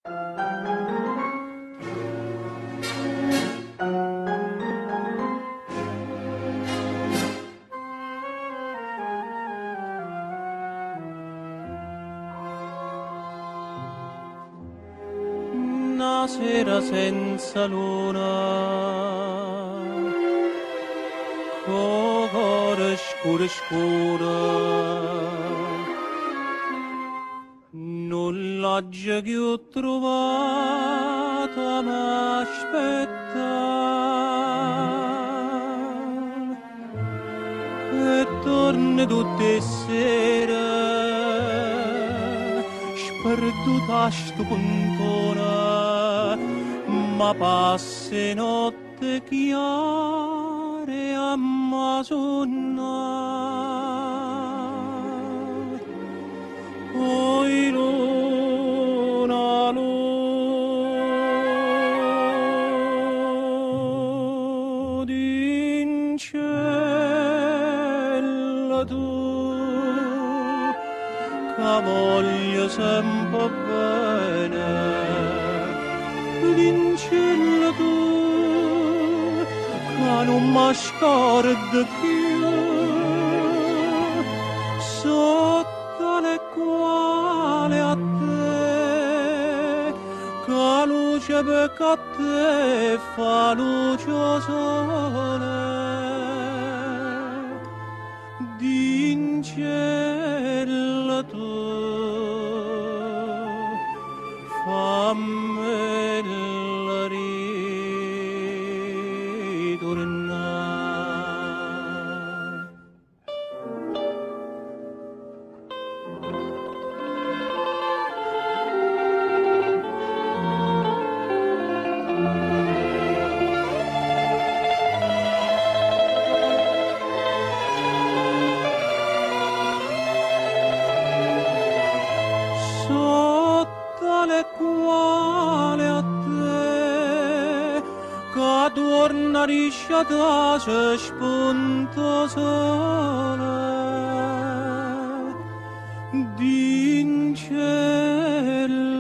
Una sera senza luna, cuore scuro scuro, nulla che ho trovato m'aspetta e torno tutte sere sperduta a sto puntone, ma passe notte chiare a Masonna. Oi luna, luna in cielo tu, che voglio sempre bene, in cielo tu, che non mi scordo più, sotto le quale a te, che luce perché a te fa luce sole, in cielo tu, fammi ritornare. Sotto le quale a te, che torna risciata se spunta sole, in cielo